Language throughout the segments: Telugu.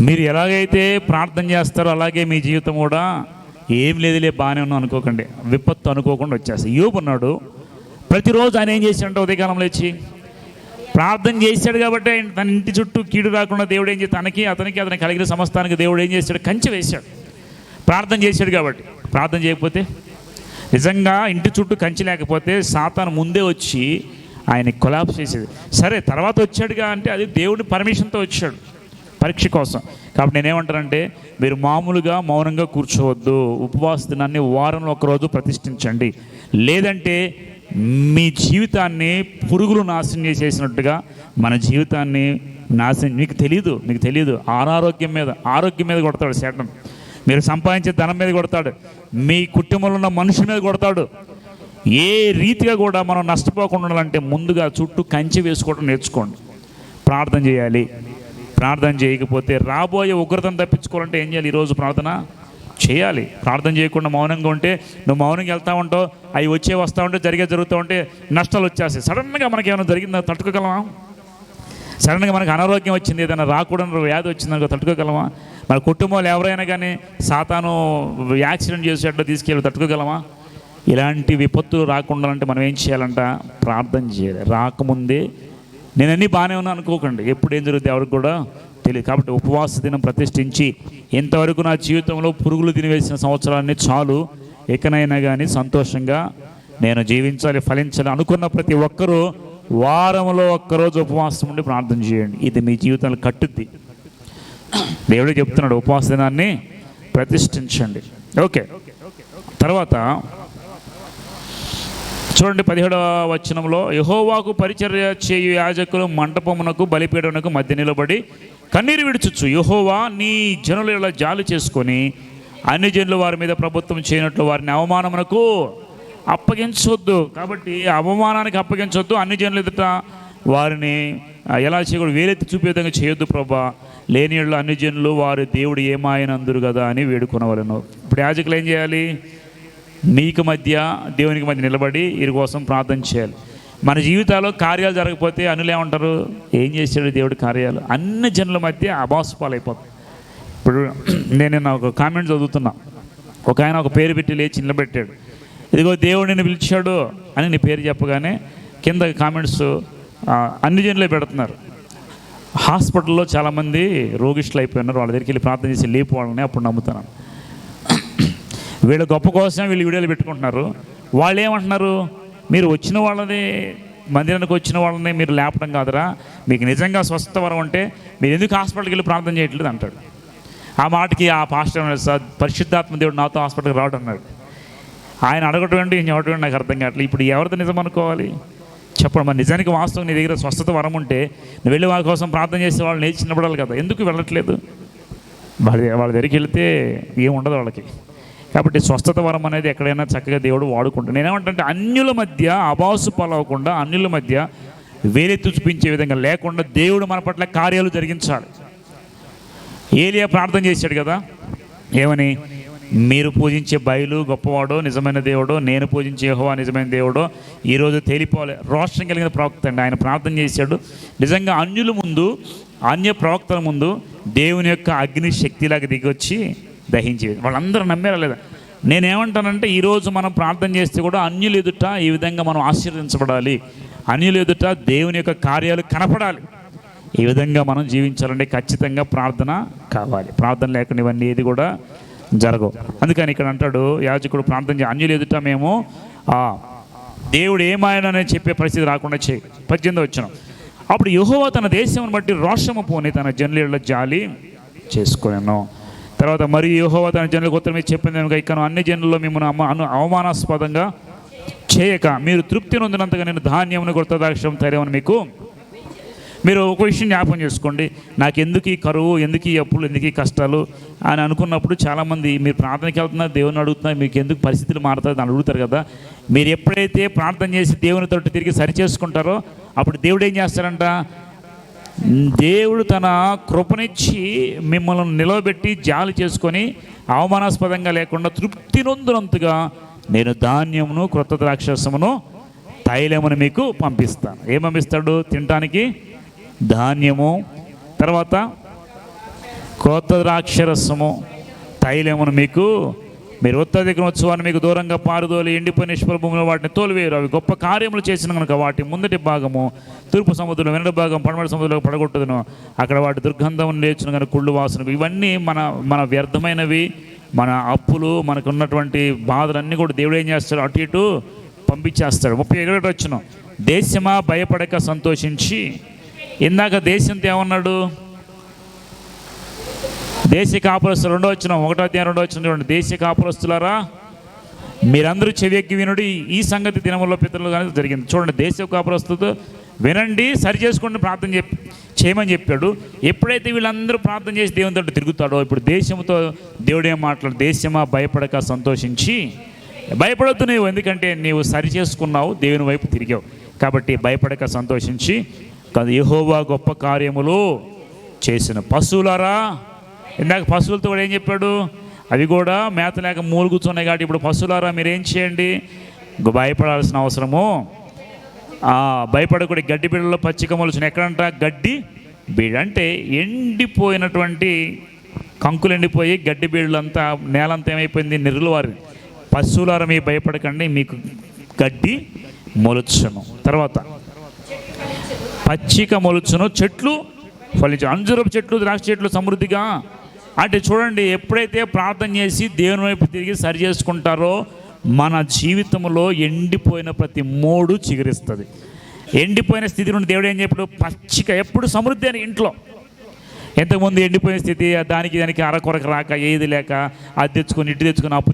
మీరు ఎలాగైతే ప్రార్థన చేస్తారో అలాగే మీ జీవితం కూడా ఏం లేదులే బాగానే ఉన్నాం అనుకోకండి, విపత్తు అనుకోకుండా వచ్చేస్తాయి. యోబు ఉన్నాడు, ప్రతిరోజు ఆయన ఏం చేశాడంటే ఉదయకాలంలో లేచి ప్రార్థన చేశాడు కాబట్టి తన ఇంటి చుట్టూ కీడు రాకుండా దేవుడు ఏం చేసి అతనికి కలిగిన సమస్తానికి దేవుడు ఏం చేశాడు, కంచె వేశాడు. ప్రార్థన చేశాడు కాబట్టి. ప్రార్థన చేయకపోతే, నిజంగా ఇంటి చుట్టూ కంచె లేకపోతే సాతాను ముందే వచ్చి ఆయన కొలాప్స్ చేసేది. సరే తర్వాత వచ్చాడుగా అంటే అది దేవుడి పర్మిషన్తో వచ్చాడు పరీక్ష కోసం. కాబట్టి నేనేమంటానంటే, మీరు మామూలుగా మౌనంగా కూర్చోవద్దు. ఉపవాస దినాన్ని వారంలో ఒకరోజు ప్రతిష్ఠించండి. లేదంటే మీ జీవితాన్ని పురుగులు నాశనం చేసేసినట్టుగా మన జీవితాన్ని నాశనం. మీకు తెలియదు ఆరోగ్యం మీద కొడతాడు శాటన్. మీరు సంపాదించే ధనం మీద కొడతాడు, మీ కుటుంబంలో ఉన్న మనుషుల మీద కొడతాడు. ఏ రీతిగా కూడా మనం నష్టపోకుండా ఉండాలంటే ముందుగా చుట్టూ కంచె వేసుకోవడం నేర్చుకోండి. ప్రార్థన చేయాలి. ప్రార్థన చేయకపోతే రాబోయే ఉగ్రతను తప్పించుకోవాలంటే ఏం చేయాలి? ఈరోజు ప్రార్థన చేయాలి. ప్రార్థన చేయకుండా మౌనంగా ఉంటే, నువ్వు మౌనంగా వెళ్తూ ఉంటావు, అవి వస్తూ ఉంటే జరుగుతూ ఉంటే నష్టాలు వచ్చేస్తాయి. సడన్గా మనకి ఏమైనా జరిగిందో తట్టుకోగలమా? సడన్గా మనకు అనారోగ్యం వచ్చింది, ఏదైనా రాకూడని వ్యాధి వచ్చిందనుకో తట్టుకోగలమా? మన కుటుంబంలో ఎవరైనా కానీ సాతాను యాక్సిడెంట్ చేసేటట్లు తీసుకెళ్ళి తట్టుకోగలమా? ఇలాంటి విపత్తులు రాకుండా అంటే మనం ఏం చేయాలంట? ప్రార్థన చేయాలి. రాకముందే నేనన్నీ బాగానే ఉన్నా అనుకోకండి, ఎప్పుడు ఏం జరుగుతుంది ఎవరికి కూడా తెలియదు. కాబట్టి ఉపవాస దినం ప్రతిష్ఠించి, ఇంతవరకు నా జీవితంలో పురుగులు తినివేసిన సంవత్సరాన్ని చాలు, ఎక్కనైనా కానీ సంతోషంగా నేను జీవించాలి, ఫలించాలి అనుకున్న ప్రతి ఒక్కరూ వారంలో ఒక్కరోజు ఉపవాసం ఉండి ప్రార్థన చేయండి. ఇది మీ జీవితంలో కట్టుద్ది. దేవుడే చెప్తున్నాడు, ఉపవాస దినాన్ని ప్రతిష్ఠించండి. ఓకే, తర్వాత చూడండి 17వ వచనంలో, యెహోవాకు పరిచర్య చేయు యాజకులు మంటపమునకు బలిపీఠమునకు మధ్య నిలబడి కన్నీరు విడుచుచు, యెహోవా నీ జనుల ఇలా జాలి చేసుకొని అన్ని జనులు వారి మీద ప్రభుత్వం చేయనట్లు వారిని అవమానమునకు అప్పగించవద్దు. కాబట్టి అవమానానికి అప్పగించవద్దు. అన్ని జనులు ఎదుట వారిని ఎలా చేయకూడదు, వేలెత్తి చూపే విధంగా చేయొద్దు ప్రభా. లేని యెడల అన్ని జనులు వారి దేవుడు ఏమాయనందురు కదా అని వేడుకునేవాళ్ళను. ఇప్పుడు యాజకులు ఏం చేయాలి? మీకు మధ్య దేవునికి మధ్య నిలబడి వీరి కోసం ప్రార్థన చేయాలి. మన జీవితాల్లో కార్యాలు జరగకపోతే అనులు ఏమంటారు? ఏం చేశాడు దేవుడి కార్యాలు? అన్ని జనుల మధ్య అబాసుపాలైపోతుంది. ఇప్పుడు నేను ఒక కామెంట్ చదువుతున్నా, ఒక ఆయన ఒక పేరు పెట్టి లేచి నిలబెట్టాడు, ఇదిగో దేవుడు నిన్ను పిలిచాడు అని నీ పేరు చెప్పగానే కింద కామెంట్స్ అన్ని జనులే పెడుతున్నారు. హాస్పిటల్లో చాలామంది రోగిష్ఠులు అయిపోయినారు, వాళ్ళ దగ్గరికి వెళ్ళి ప్రార్థన చేసి లేపు వాళ్ళని అప్పుడు నమ్ముతున్నాను. వీళ్ళ గొప్ప కోసం వీళ్ళు వీడియోలు పెట్టుకుంటున్నారు. వాళ్ళు ఏమంటున్నారు? మీరు వచ్చిన వాళ్ళని, మందిరానికి వచ్చిన వాళ్ళని మీరు లేపడం కాదురా, మీకు నిజంగా స్వస్థత వరం ఉంటే మీరు ఎందుకు హాస్పిటల్కి వెళ్ళి ప్రార్థన చేయట్లేదు అంటాడు. ఆ మాటకి ఆ పాస్టర్ సార్, పరిశుద్ధాత్మ దేవుడు నాతో హాస్పిటల్కి రావడం అన్నాడు. ఆయన అడగటం ఏంటి, చెప్పడం నాకు అర్థం కావట్లేదు. ఇప్పుడు ఎవరితో నిజం అనుకోవాలి చెప్పండి? మరి నిజానికి వాస్తవం నీ దగ్గర స్వస్థత వరం ఉంటే నువ్వు వెళ్ళి వాళ్ళ కోసం ప్రార్థన చేసే వాళ్ళు నేర్చినపడాలి కదా, ఎందుకు వెళ్ళట్లేదు? వాళ్ళ దగ్గరికి వెళితే ఏముండదు వాళ్ళకి. కాబట్టి స్వస్థత వరం అనేది ఎక్కడైనా చక్కగా దేవుడు వాడుకుంటాడు. నేనేమంటే అన్యుల మధ్య అబాసు పాలవకుండా, అన్యుల మధ్య వేలెత్తి చూపించే విధంగా లేకుండా దేవుడు మన పట్ల కార్యాలు జరిగించాలి. ఏలియా ప్రార్థన చేశాడు కదా, ఏమని? మీరు పూజించే బయలు గొప్పవాడో నిజమైన దేవుడో, నేను పూజించే యెహోవా నిజమైన దేవుడో ఈరోజు తేలిపోవాలి. రోషం కలిగిన ప్రవక్త అండి ఆయన. ప్రార్థన చేశాడు. నిజంగా అన్యుల ముందు, అన్య ప్రవక్తల ముందు దేవుని యొక్క అగ్ని శక్తిలాగా దిగొచ్చి దహించేది. వాళ్ళందరూ నమ్మారా లేదా? నేనేమంటానంటే, ఈరోజు మనం ప్రార్థన చేస్తే కూడా అన్యులు ఎదుట ఈ విధంగా మనం ఆశీర్వదించబడాలి, అన్యులు ఎదుట దేవుని యొక్క కార్యాలు కనపడాలి. ఈ విధంగా మనం జీవించాలంటే ఖచ్చితంగా ప్రార్థన కావాలి. ప్రార్థన లేకుండా ఇవన్నీ ఏది కూడా జరగవు. అందుకని ఇక్కడ అంటాడు యాజకుడు, ప్రార్థన చేయ, అన్యులు ఎదుట మేము దేవుడు ఏమాయనని చెప్పే పరిస్థితి రాకుండా చేయి. 18వ వచనం, అప్పుడు యెహోవా తన దేశమును బట్టి రోషము పోని తన జనుల జాలి చేసుకొనెను. తర్వాత మరియు యెహోవా తన జనులకు ఉత్తరం మీద చెప్పింది, ఇకను అన్ని జనుల్లో మిమ్మల్ని అవమానాస్పదంగా చేయక మీరు తృప్తి నొందినంతగా నేను ధాన్యమును కొత్త ద్రాక్షరసం తైలమును మీకు. మీరు ఒక విషయం జ్ఞాపకం చేసుకోండి, నాకు ఎందుకు ఈ కరువు, ఎందుకు ఈ అప్పులు, ఎందుకు ఈ కష్టాలు అని అనుకున్నప్పుడు చాలామంది మీరు ప్రార్థనకి వెళ్తున్నారు, దేవుని అడుగుతున్నారు, మీకు ఎందుకు పరిస్థితులు మారుతాయి అని అడుగుతారు కదా. మీరు ఎప్పుడైతే ప్రార్థన చేసి దేవుని తోటి తిరిగి సరి చేసుకుంటారో అప్పుడు దేవుడు ఏం చేస్తారంట? దేవుడు తన కృపనిచ్చి మిమ్మల్ని నిలవబెట్టి జాలి చేసుకొని అవమానాస్పదంగా లేకుండా తృప్తి నొందినంతగా నేను ధాన్యమును క్రొత్త ద్రాక్షరసమును తైలమును మీకు పంపిస్తాను. ఏం పంపిస్తాడు? తినటానికి ధాన్యము, తర్వాత కొత్త ద్రాక్షరసము తైలమును మీకు, మీరు ఉత్తర ఉత్సవాన్ని మీకు దూరంగా పారుదోలి ఎండిపోయిన నిష్ఫల భూమిలో వాటిని తోలివేయరు. అవి గొప్ప కార్యములు చేసిన కనుక వాటి ముందటి భాగము తూర్పు సముద్రంలో, వెనక భాగం పడమటి సముద్రంలో పడగొట్టుదును. అక్కడ వాటి దుర్గంధం లేచును కానీ కుళ్ళు వాసనకు. ఇవన్నీ మన వ్యర్థమైనవి, మన అప్పులు, మనకు ఉన్నటువంటి బాధలన్నీ కూడా దేవుడు ఏం చేస్తాడు, అటు ఇటు పంపించేస్తాడు. 31 వచ్చిన దేశమా భయపడక సంతోషించి. ఇందాక దేశంతో ఏమన్నాడు, దేశ కాపురస్తులు 2వ వచనం 1వ అధ్యాయం 2వ వచనం చూడండి. దేశ కాపురస్తులారా మీరందరూ చెవియెక్కి వినుడి, ఈ సంగతి దినముల్లో పితరులు కానీ జరిగింది. చూడండి, దేశ కాపురస్తులతో వినండి, సరి చేసుకోండి, ప్రార్థన చేయమని చెప్పాడు. ఎప్పుడైతే వీళ్ళందరూ ప్రార్థన చేసి దేవుని తోటి తిరుగుతాడో, ఇప్పుడు దేశంతో దేవుడు ఏం మాట్లాడు, దేశమా భయపడక సంతోషించి. భయపడొద్దు నీవు, ఎందుకంటే నీవు సరి చేసుకున్నావు, దేవుని వైపు తిరిగావు కాబట్టి భయపడక సంతోషించి. కాదు, యెహోవా గొప్ప కార్యములు చేసిన. పశువులారా, ఇందాక పశువులతో కూడా ఏం చెప్పాడు, అవి కూడా మేత లేక మూలుగుతున్నాయి కాబట్టి ఇప్పుడు పశువులారా మీరేం చేయండి, భయపడాల్సిన అవసరము భయపడకూడదు. గడ్డి బీడలో పచ్చిక మొలుచును. ఎక్కడంట, గడ్డి బీడ అంటే ఎండిపోయినటువంటి కంకులు ఎండిపోయి గడ్డి బీడలంతా నేలంతా ఏమైపోయింది, నిరులు వారి. పశువులారా మీ భయపడకండి, మీకు గడ్డి మొలుచును. తర్వాత పచ్చిక మొలుచును, చెట్లు ఫలించు, అంజూరపు చెట్లు ద్రాక్ష చెట్లు సమృద్ధిగా. అంటే చూడండి, ఎప్పుడైతే ప్రార్థన చేసి దేవుని వైపు తిరిగి సరి చేసుకుంటారో మన జీవితంలో ఎండిపోయిన ప్రతి మోడు చిగురిస్తుంది. ఎండిపోయిన స్థితి నుండి దేవుడు ఏం చెప్పాడు, పచ్చిక ఎప్పుడు సమృద్ధి అని. ఇంట్లో ఎంతకుముందు ఎండిపోయిన స్థితి, దానికి అరకొరకు రాక, ఏది లేక, అది తెచ్చుకొని ఇటు తెచ్చుకొని అప్పు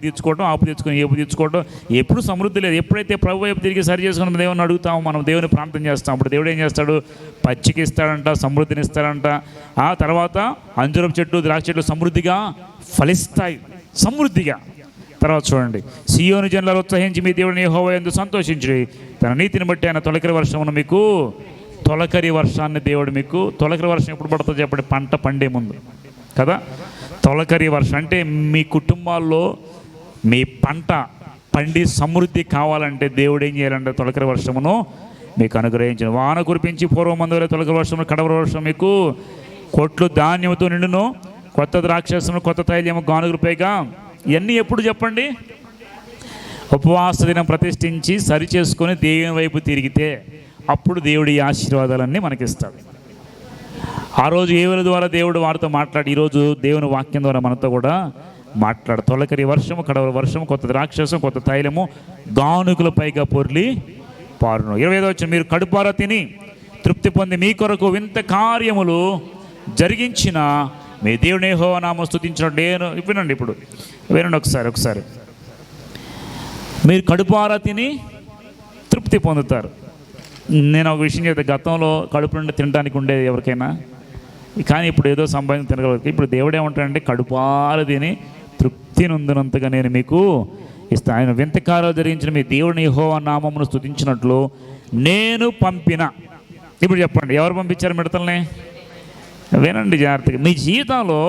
తెచ్చుకొని ఏపు తెచ్చుకోవడం, ఎప్పుడు సమృద్ధి లేదు. ఎప్పుడైతే ప్రభు వైపు తిరిగి సరి చేసుకుని దేవుని అడుగుతాము, మనం దేవుని ప్రార్థన చేస్తాం, అప్పుడు దేవుడు ఏం చేస్తాడు, పచ్చికి ఇస్తాడంట, సమృద్ధిని ఇస్తాడంట. ఆ తర్వాత అంజూరపు చెట్లు ద్రాక్ష చెట్లు సమృద్ధిగా ఫలిస్తాయి, సమృద్ధిగా. తర్వాత చూడండి, సీయోను జనులారా ఉత్సహించి మీ దేవుని యెహోవా యందు సంతోషించుడి, తన నీతిని బట్టి ఆయన తొలకరి వర్షమును మీకు, తొలకరి వర్షాన్ని దేవుడు మీకు. తొలకరి వర్షం ఎప్పుడు పడుతుందో చెప్పండి, పంట పండే ముందు కదా. తొలకరి వర్షం అంటే మీ కుటుంబాల్లో మీ పంట పండి సమృద్ధి కావాలంటే దేవుడు ఏం చేయాలంటే తొలకరి వర్షమును మీకు అనుగ్రహించిన. వాన కురిపించి పూర్వమందులే తొలకరి వర్షము, కడవరి వర్షం మీకు. కొట్లు ధాన్యముతో నిండును, కొత్త ద్రాక్షరసము, కొత్త తైలము, గానుగలు పైగా. ఇవన్నీ ఎప్పుడు చెప్పండి, ఉపవాస దినం ప్రతిష్ఠించి సరి చేసుకొని దేవుని వైపు తిరిగితే అప్పుడు దేవుడి ఆశీర్వాదాలన్నీ మనకిస్తాడు. ఆ రోజు ఏవుల ద్వారా దేవుడు వారితో మాట్లాడి, ఈరోజు దేవుని వాక్యం ద్వారా మనతో కూడా మాట్లాడు. తొలకరి వర్షము, కడవరి వర్షము, కొత్త ద్రాక్షరసం, కొత్త తైలము, గానుగుల పైగా పొర్లి పారును. 25వ వచనం, మీరు కడుపారా తిని తృప్తి పొంది మీ కొరకు వింత కార్యములు జరిగించిన మీ దేవుని యెహోవా నామమును స్తుతించిన నేను. వినండి, ఇప్పుడు వినండి ఒకసారి. మీరు కడుపారా తిని తృప్తి పొందుతారు. నేను ఒక విషయం చెప్తే, గతంలో కడుపు నుండి తినడానికి ఉండేది ఎవరికైనా, కానీ ఇప్పుడు ఏదో సంపాదించి తినగలరు. ఇప్పుడు దేవుడు ఏమంటాడంటే, కడుపార తిని తృప్తి నొందినంతగా నేను మీకు ఇస్తాను. ఆయన వింతకారాలు జరిగించిన మీ దేవుని యెహోవా నామమును స్తుతించినట్లు నేను పంపిన. ఇప్పుడు చెప్పండి, ఎవరు పంపించారు మిడతల్ని? వినండి జాగ్రత్తగా. మీ జీవితంలో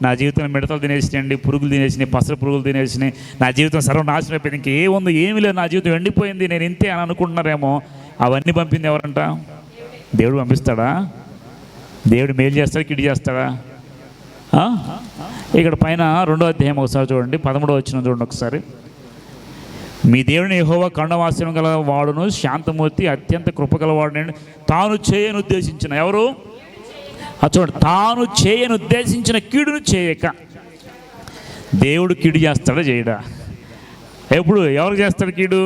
నా జీవితంలో మిడతలు తినేసినాయండి, పురుగులు తినేసినాయి, పసర పురుగులు తినేసినాయి, నా జీవితం సర్వనాశనం అయిపోయింది, ఇంకేముంది, ఏమీ లేదు, నా జీవితం ఎండిపోయింది, నేను ఇంతే అని అనుకుంటున్నారేమో. అవన్నీ పంపింది ఎవరంట? దేవుడు పంపిస్తాడా? దేవుడు మేలు చేస్తాడా, కిడి చేస్తాడా? ఇక్కడ పైన 2వ అధ్యాయం ఒకసారి చూడండి, 13వ వచనం చూడండి ఒకసారి. మీ దేవుని యెహోవా కరుణావాత్సల్యం గల వాడును, శాంతమూర్తి, అత్యంత కృపగలవాడు, తాను చేయను ఉద్దేశించిన. ఎవరు? చూడండి, తాను చేయను ఉద్దేశించిన కీడును చేయక. దేవుడు కీడు చేస్తాడా, చేయడా? ఎప్పుడు ఎవరికి చేస్తాడు కీడు?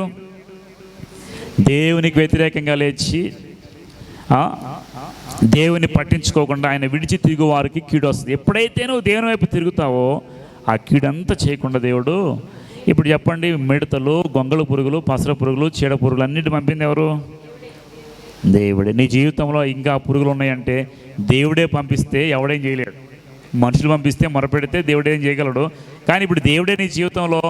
దేవునికి వ్యతిరేకంగా లేచి దేవుని పట్టించుకోకుండా ఆయన విడిచి తిరుగు వారికి కీడు వస్తుంది. ఎప్పుడైతే నువ్వు దేవుని వైపు తిరుగుతావో ఆ కీడంతా చేయకుండా దేవుడు. ఇప్పుడు చెప్పండి, మిడతలు, గొంగళ పురుగులు, పసర పురుగులు, చీడ పురుగులు అన్నిటి పంపింది ఎవరు? దేవుడే. నీ జీవితంలో ఇంకా పురుగులు ఉన్నాయంటే దేవుడే పంపిస్తే ఎవడేం చేయలేడు. మనుషులు పంపిస్తే మొరపెడితే దేవుడేం చేయగలడు. కానీ ఇప్పుడు దేవుడే నీ జీవితంలో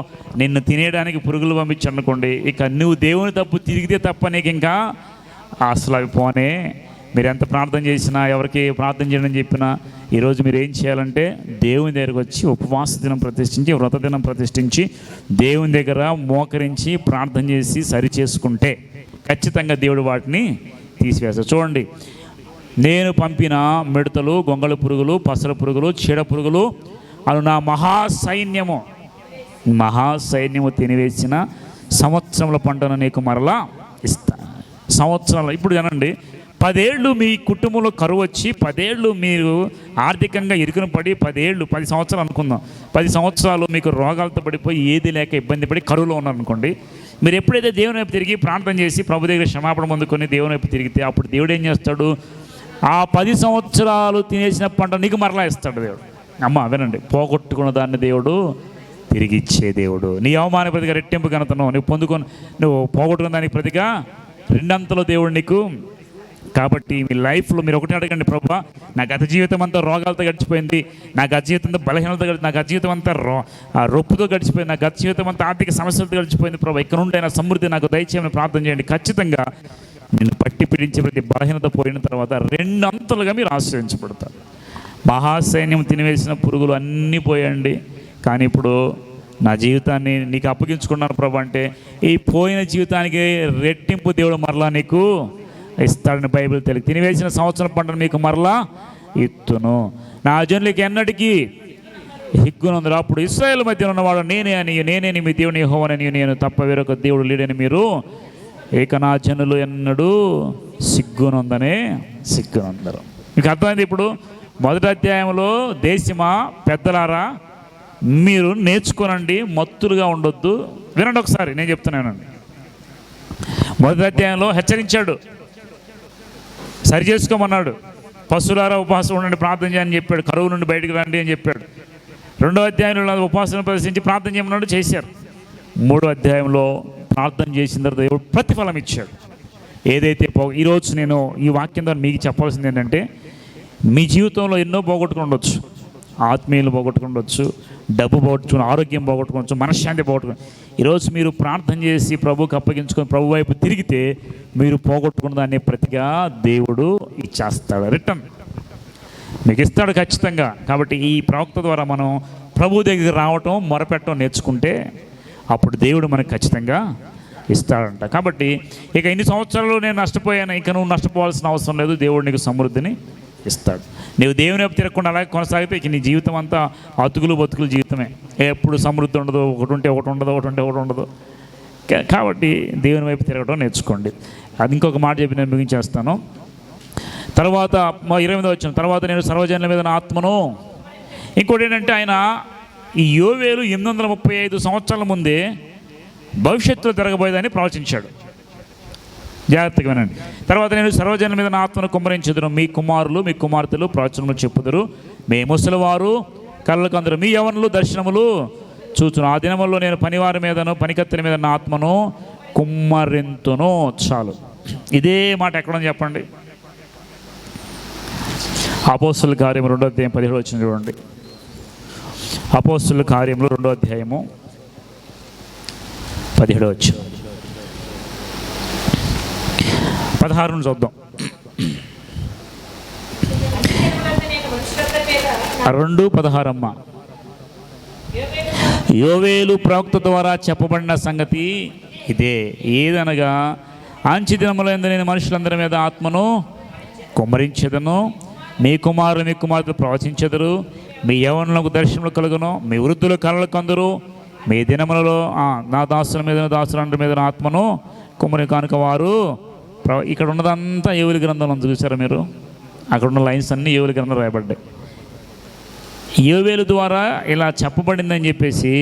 నిన్ను తినేయడానికి పురుగులు పంపించనుకోండి, ఇక నువ్వు దేవుని తప్పు తిరిగితే తప్ప నీకు ఇంకా అసలు అవి పోనే. మీరు ఎంత ప్రార్థన చేసినా, ఎవరికి ప్రార్థన చేయడం చెప్పినా, ఈరోజు మీరు ఏం చేయాలంటే దేవుని దగ్గరకు వచ్చి ఉపవాస దినం ప్రతిష్ఠించి, వ్రత దినం ప్రతిష్ఠించి, దేవుని దగ్గర మోకరించి ప్రార్థన చేసి సరి చేసుకుంటే ఖచ్చితంగా దేవుడు వాటిని తీసివేస్తాడు. చూడండి, నేను పంపిన మిడతలు, గొంగళి పురుగులు, పసల పురుగులు, చీడ పురుగులు అను నా మహాసైన్యము తినివేసిన సంవత్సరముల పంటను నీకు మరలా ఇస్తాను. సంవత్సరాలు ఇప్పుడు జనండి, 10 ఏళ్ళు మీ కుటుంబంలో కరువు వచ్చి, 10 ఏళ్ళు మీరు ఆర్థికంగా ఇరుకున పడి, 10 సంవత్సరాలు అనుకుందాం, 10 సంవత్సరాలు మీకు రోగాలతో పడిపోయి ఏది లేక ఇబ్బంది పడి కరువులో ఉన్నారనుకోండి. మీరు ఎప్పుడైతే దేవుని వైపు తిరిగి ప్రార్థన చేసి ప్రభు దగ్గర క్షమాపణ పొందుకొని దేవుని వైపు తిరిగితే అప్పుడు దేవుడు ఏం చేస్తాడు? ఆ 10 సంవత్సరాలు తినేసిన పంట నీకు మరలా ఇస్తాడు దేవుడు. అమ్మ వినండి, పోగొట్టుకున్న దాన్ని దేవుడు తిరిగి ఇచ్చే దేవుడు. నీ అవమాన ప్రతిగా రెట్టింపు ఘనతను నువ్వు పోగొట్టుకున్న దానికి ప్రతిగా 2 అంతలు దేవుడు నీకు. కాబట్టి మీ లైఫ్లో మీరు ఒకటి అడగండి, ప్రభువా నా గత జీవితం అంతా రోగాలతో గడిచిపోయింది, నా గత జీవితం అంతా బలహీనతతో నా గత జీవితం అంతా రొప్పుతో గడిచిపోయింది, నా గత జీవితం అంతా ఆర్థిక సమస్యలతో గడిచిపోయింది, ప్రభు ఇక్కడ నుండి నా సమృద్ధి నాకు దయచేయమని ప్రార్థన చేయండి. ఖచ్చితంగా నేను పట్టి పీడించే ప్రతి బలహీనత పోయిన తర్వాత 2 అంతలుగా మీరు ఆశ్రయించబడతారు. మహాసైన్యం తినివేసిన పురుగులు అన్నీ పోయండి, కానీ ఇప్పుడు నా జీవితాన్ని నీకు అప్పగించుకున్నాను ప్రభు అంటే ఈ పోయిన జీవితానికి రెట్టింపు దేవుడు మరలా నీకు ఇస్తాడని బైబిల్ తెలియదు. తినివేసిన సంవత్సరం పంటను మీకు మరలా ఇత్తును, నా జనులకి ఎన్నటికీ హిగ్గునందురు. అప్పుడు ఇశ్రాయేలు మధ్యలో ఉన్నవాడు నేనే మీ దేవుని యెహోవానని, నేను తప్ప వేరొక దేవుడు లేడని మీరు ఇక నా జనులు ఎన్నడూ సిగ్గునందరు. మీకు అర్థమైంది? ఇప్పుడు మొదటి అధ్యాయంలో దేశమా పెద్దలారా మీరు నేర్చుకోనండి, మత్తులుగా ఉండొద్దు. వినండి ఒకసారి, నేను చెప్తున్నానండి. మొదటి అధ్యాయంలో హెచ్చరించాడు, సరి చేసుకోమన్నాడు. పశువులారా ఉపవాసం ఉండండి, ప్రార్థన చేయని చెప్పాడు. కరువు నుండి బయటకు రండి అని చెప్పాడు. 2వ అధ్యాయంలో ఉపవాసం ప్రదర్శించి ప్రార్థన చేయమన్నాడు, చేశారు. 3వ అధ్యాయంలో ప్రార్థన చేసిన తర్వాత దేవుడు ప్రతిఫలం ఇచ్చాడు. ఏదైతే ఈరోజు నేను ఈ వాక్యం ద్వారా మీకు చెప్పాల్సింది ఏంటంటే, మీ జీవితంలో ఎన్నో పోగొట్టుకుని ఉండొచ్చు, ఆత్మీయులు పోగొట్టుకుని ఉండొచ్చు, డబ్బు పోగొట్టుకుని, ఆరోగ్యం పోగొట్టుకోవచ్చు, మనశ్శాంతి పోగొట్టుకుని. ఈరోజు మీరు ప్రార్థన చేసి ప్రభువుకి అప్పగించుకొని ప్రభు వైపు తిరిగితే మీరు పోగొట్టుకున్న దాన్ని ప్రతిగా దేవుడు ఇచ్చేస్తాడు, రిటర్న్ మీకు ఇస్తాడు ఖచ్చితంగా. కాబట్టి ఈ ప్రవక్త ద్వారా మనం ప్రభు దగ్గర రావటం, మొరపెట్టడం నేర్చుకుంటే అప్పుడు దేవుడు మనకు ఖచ్చితంగా ఇస్తాడంట. కాబట్టి ఇక ఇన్ని సంవత్సరాలు నేను నష్టపోయాను, ఇక నువ్వు నష్టపోవాల్సిన అవసరం లేదు, దేవుడు నీకు సమృద్ధిని ఇస్తాడు. నీవు దేవుని వైపు తిరగకుండా అలాగే కొనసాగితే ఇక నీ జీవితం అంతా అతుకులు బతుకులు జీవితమే. ఎప్పుడు సమృద్ధి ఉండదు, ఒకటి ఉంటే ఒకటి ఉండదు, ఒకటి ఉంటే ఒకటి ఉండదు. కాబట్టి దేవుని వైపు తిరగడం నేర్చుకోండి. అది ఇంకొక మాట చెప్పి నేను ముగించేస్తాను. తర్వాత 28వ వచనం, తర్వాత నేను సర్వజనుల మీద నా ఆత్మను. ఇంకోటి ఏంటంటే, ఆయన ఈ యోవేలు 835 సంవత్సరాల ముందే భవిష్యత్తులో జరగబోయేదని ప్రవచించాడు. జాగ్రత్తగా వినండి. తర్వాత నేను సర్వజనుల మీద నా ఆత్మను కుమ్మరించెదను, మీ కుమారులు మీ కుమార్తెలు ప్రవచనములు చెప్పుదురు, మీ ముసలివారు కళ్ళకు అందరు, మీ యవనులు దర్శనములు చూచును. ఆ దినముల్లో నేను పనివారి మీదను పనికత్తెల మీద నా ఆత్మను కుమ్మరింతును. చాలు, ఇదే మాట ఎక్కడని చెప్పండి. అపోస్తుల కార్యము 2వ అధ్యాయం 17 వచ్చిన చూడండి. అపోస్తుల కార్యములు 2వ అధ్యాయము 17 వచ్చి 16 చూద్దాం. 2:16 అమ్మ. యోవేలు ప్రవక్త ద్వారా చెప్పబడిన సంగతి ఇదే, ఏదనగా అంచె దినములందు నేను మనుషులందరి మీద ఆత్మను కుమ్మరించెదను, మీ కుమారులు మీ కుమార్తెలు ప్రవచించెదరు, మీ యవనులకు దర్శనములు కలుగును, మీ వృద్ధుల కళలకు అందరూ, మీ దినములలో నా దాసుల మీద దాసులందరి మీద ఆత్మను కుమ్మరి కానుక వారు. ఇక్కడ ఉన్నదంతా యోవేలు గ్రంథంలో చూసారా మీరు? అక్కడ ఉన్న లైన్స్ అన్నీ యోవేలు గ్రంథం రాయబడ్డాయి. యోవేలు ద్వారా ఇలా చెప్పబడిందని చెప్పేసి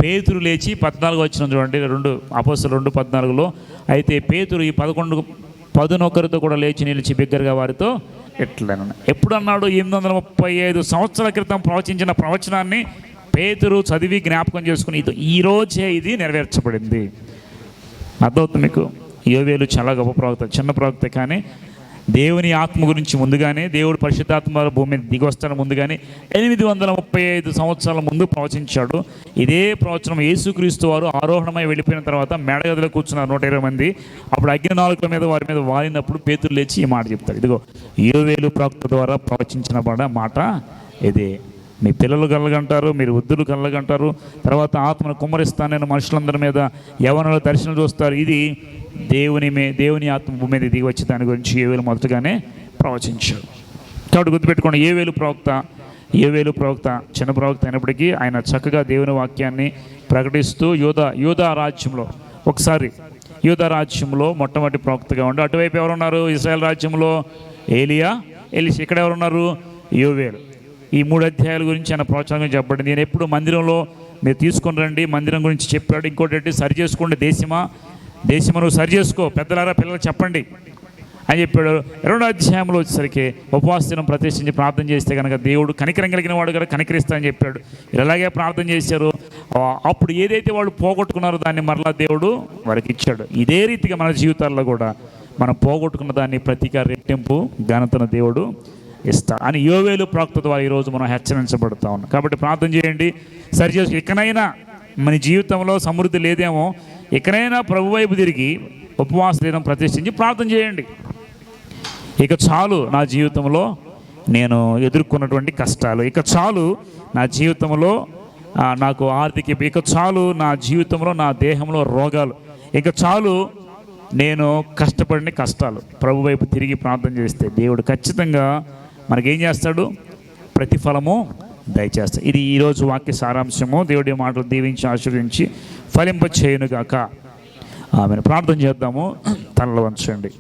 పేతురు లేచి 14 వచ్చిన చూడండి, 2 అపోస్తలులు 2:14. అయితే పేతురు ఈ 11 కూడా లేచి నిలిచి బిగ్గరగా వారితో ఎట్లా ఎప్పుడు అన్నాడు? 835 సంవత్సరాల క్రితం ప్రవచించిన ప్రవచనాన్ని పేతురు చదివి జ్ఞాపకం చేసుకుని ఈరోజే ఇది నెరవేర్చబడింది. అర్థమవుతుంది మీకు? యోవేలు చాలా గొప్ప ప్రవక్త, చిన్న ప్రవక్త, కానీ దేవుని ఆత్మ గురించి ముందుగానే, దేవుడు పరిశుద్ధాత్మ భూమి మీద దిగి వస్తాడు ముందుగానే 835 సంవత్సరాల ముందు ప్రవచించాడు. ఇదే ప్రవచనం యేసుక్రీస్తు వారు ఆరోహణమై వెళ్ళిపోయిన తర్వాత మేడగదిలో కూర్చున్నారు 120 మంది. అప్పుడు అగ్ని నాలుకల మీద వారి మీద వాలినప్పుడు పేతురు లేచి ఈ మాట చెప్తాడు. ఇదిగో యోవేలు ప్రవక్త ద్వారా ప్రవచించిన మాట ఇదే. మీ పిల్లలు కలగంటారు, మీరు వృద్ధులు కలగంటారు, తర్వాత ఆత్మను కుమ్మరిస్తాను నేను మనుషులందరి మీద, యవనుల దర్శనం చూస్తారు. ఇది దేవుని ఆత్మ భూమి మీద దిగి వచ్చి దాని గురించి యోవేలు మొదటగానే ప్రవచించాడు. కాబట్టి గుర్తుపెట్టుకోండి, యోవేలు ప్రవక్త చిన్న ప్రవక్త అయినప్పటికీ ఆయన చక్కగా దేవుని వాక్యాన్ని ప్రకటిస్తూ యూదా రాజ్యంలో యూదా రాజ్యంలో మొట్టమొదటి ప్రవక్తగా ఉండి, అటువైపు ఎవరున్నారు? ఇశ్రాయేల్ రాజ్యంలో ఎలీషా. ఇక్కడ ఎవరున్నారు? యోవేలు. ఈ 3 అధ్యాయాల గురించి ఆయన ప్రవచనం చెప్పబడింది. నేను ఎప్పుడు మందిరంలో మీరు తీసుకొని రండి, మందిరం గురించి చెప్పాడు. ఇంకోటి సరి చేసుకోండి, దేశమా నువ్వు సరి చేసుకో, పెద్దలారా పిల్లలకు చెప్పండి అని చెప్పాడు. 2వ అధ్యాయంలో వచ్చేసరికి ఉపవాస దినం ప్రతిష్ఠించి ప్రార్థన చేస్తే కనుక దేవుడు కనికరం కలిగిన వాడు కదా కనికరిస్తానని చెప్పాడు. ఇలాగే ప్రార్థన చేశారు. అప్పుడు ఏదైతే వాళ్ళు పోగొట్టుకున్నారో దాన్ని మరలా దేవుడు వారికి ఇచ్చాడు. ఇదే రీతిగా మన జీవితాల్లో కూడా మనం పోగొట్టుకున్న దాన్ని ప్రతిగా రెట్టింపు ఘనతను దేవుడు ఇస్తాడు అని యోవేలు ప్రవక్త ద్వారా ఈరోజు మనం హెచ్చరించబడుతూ ఉన్నాం. కాబట్టి ప్రార్థన చేయండి, సరిచేసి. ఇకనైనా మన జీవితంలో సమృద్ధి లేదేమో, ఇకనైనా ప్రభు వైపు తిరిగి ఉపవాస దినం ప్రతిష్ఠించి ప్రార్థన చేయండి. ఇక చాలు నా జీవితంలో నేను ఎదుర్కొన్నటువంటి కష్టాలు, ఇక చాలు నా జీవితంలో నాకు ఆర్థిక, ఇక చాలు నా జీవితంలో నా దేహంలో రోగాలు, ఇక చాలు నేను కష్టపడిన కష్టాలు. ప్రభు వైపు తిరిగి ప్రార్థన చేస్తే దేవుడు ఖచ్చితంగా మనకేం చేస్తాడు? ప్రతిఫలము దయచేస్తాడు. ఇది ఈరోజు వాక్య సారాంశము. దేవుడి మాటలు దీవించి ఆశీర్వదించి ఫలింప చేయునుగాక. ఆమెను ప్రార్థన చేద్దాము. తనలో వంచండి.